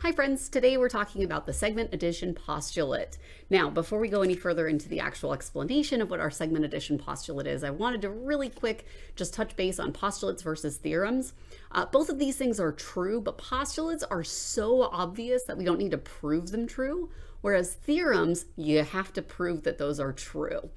Hi friends, today we're talking about the segment addition postulate. Now, before we go any further into the actual explanation of what our segment addition postulate is, I wanted to really quick just touch base on postulates versus theorems. Both of these things are true, but postulates are so obvious that we don't need to prove them true, whereas theorems, you have to prove that those are true.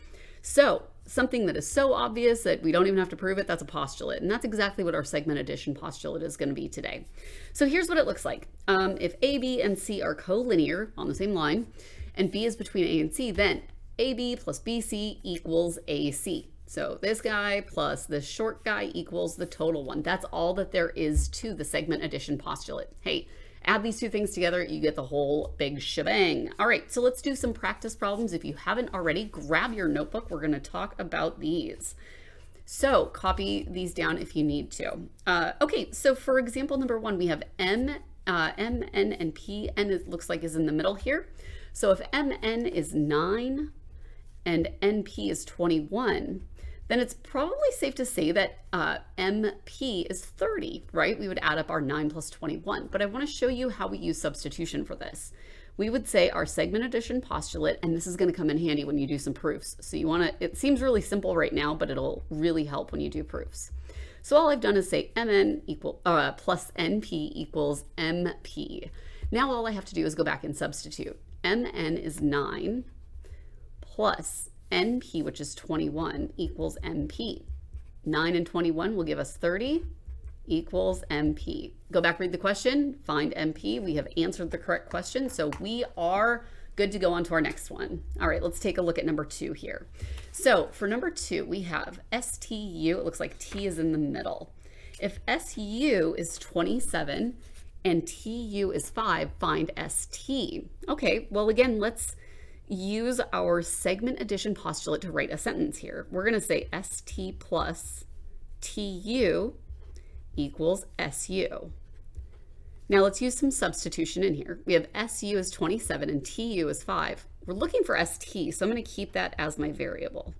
So something that is so obvious that we don't even have to prove it, that's a postulate. And that's exactly what our segment addition postulate is going to be today. So here's what it looks like. If A, B, and C are collinear on the same line, and B is between A and C, then AB plus BC equals AC. So this guy plus this short guy equals the total one. That's all that there is to the segment addition postulate. Hey, add these two things together, you get the whole big shebang. All right, so let's do some practice problems. If you haven't already, grab your notebook. We're going to talk about these. So copy these down if you need to. Okay, so for example number one, we have M, N, and P. N it looks like is in the middle here. So if Mn is 9 and Np is 21, then it's probably safe to say that MP is 30, right? We would add up our 9 plus 21, but I want to show you how we use substitution for this. We would say our segment addition postulate, and this is going to come in handy when you do some proofs. So you want to, it seems really simple right now, but it'll really help when you do proofs. So all I've done is say Mn plus Np equals Mp. Now all I have to do is go back and substitute. Mn is 9 plus Np, which is 21, equals Mp. 9 and 21 will give us 30 equals Mp. Go back, read the question, find Mp. We have answered the correct question, so we are good to go on to our next one. All right, let's take a look at number 2 here. So for number 2, we have STU. It looks like T is in the middle. If SU is 27 and TU is 5, find ST. Okay, well again, let's use our segment addition postulate to write a sentence here. We're going to say ST plus TU equals SU. Now let's use some substitution in here. We have SU is 27 and TU is 5. We're looking for ST, so I'm going to keep that as my variable.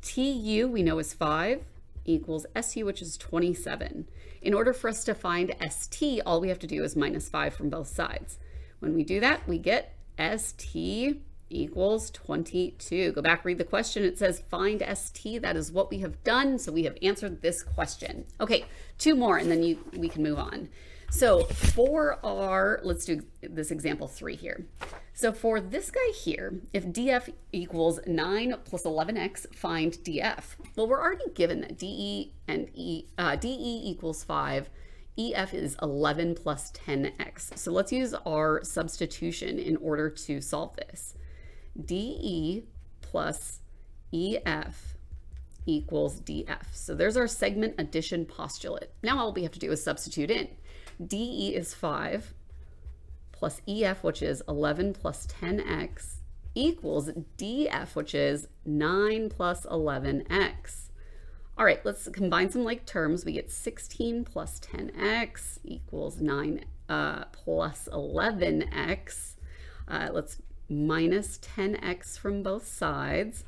TU we know is 5 equals SU, which is 27. In order for us to find ST, all we have to do is minus 5 from both sides. When we do that, we get ST equals 22. Go back, read the question. It says find ST. That is what we have done. So we have answered this question. Okay, 2 more and then we can move on. So for our, let's do this example 3 here. So for this guy here, if DF equals 9 plus 11x, find DF. Well, we're already given that DE equals 5. EF is 11 plus 10x. So let's use our substitution in order to solve this. DE plus EF equals DF. So there's our segment addition postulate. Now all we have to do is substitute in. DE is 5 plus EF, which is 11 plus 10x, equals DF, which is 9 plus 11x. All right, let's combine some like terms. We get 16 plus 10x equals 9 plus 11x. Let's minus 10x from both sides.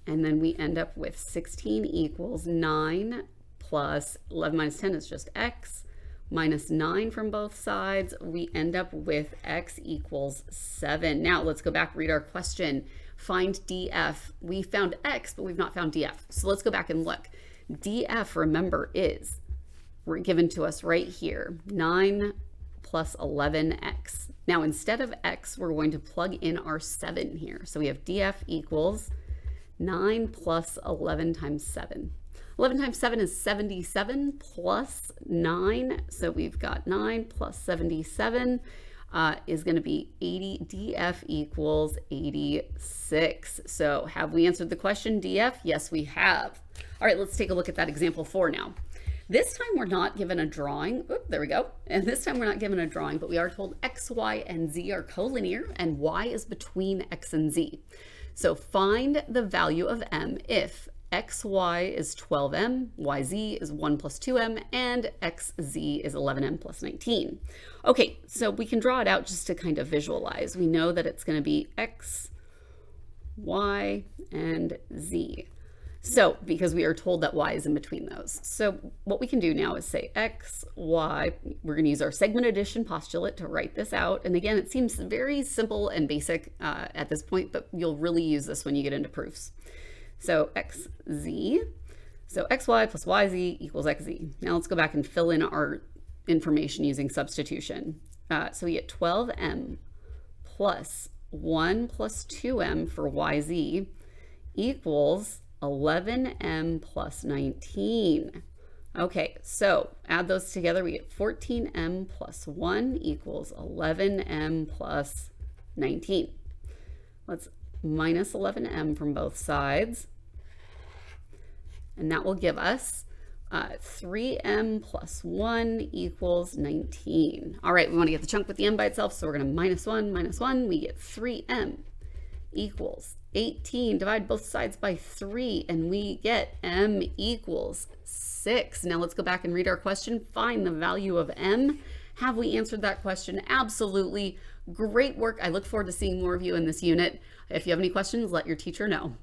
And then we end up with 16 equals 9 plus 11 minus 10 is just x. Minus 9 from both sides. We end up with x equals 7. Now let's go back, read our question. Find DF. We found x, but we've not found DF. So let's go back and look. DF, remember, is given to us right here, 9 plus 11x. Now instead of x, we're going to plug in our 7 here. So we have DF equals 9 plus 11 times 7. 11 times 7 is 77 plus 9. So we've got 9 plus 77 is going to be 80. DF equals 86. So have we answered the question, DF? Yes, we have. All right, let's take a look at that example 4 now. This time we're not given a drawing. Oop, there we go. And this time we're not given a drawing, but we are told x, y, and z are collinear and y is between x and z. So find the value of m if xy is 12m, yz is 1 plus 2m, and xz is 11m plus 19. Okay, so we can draw it out just to kind of visualize. We know that it's going to be x, y, and z. So, because we are told that y is in between those. So what we can do now is say x, y, we're going to use our segment addition postulate to write this out. And again, it seems very simple and basic at this point, but you'll really use this when you get into proofs. So xz, so xy plus yz equals xz. Now let's go back and fill in our information using substitution. So we get 12m plus 1 plus 2m for yz equals 11m plus 19. Okay, so add those together, we get 14m plus 1 equals 11m plus 19. Let's minus 11m from both sides, and that will give us 3m plus 1 equals 19. All right, we want to get the chunk with the m by itself, so we're going to minus 1, we get 3m equals 18. Divide both sides by 3, and we get m equals 6. Now let's go back and read our question. Find the value of m. Have we answered that question? Absolutely. Great work. I look forward to seeing more of you in this unit. If you have any questions, let your teacher know.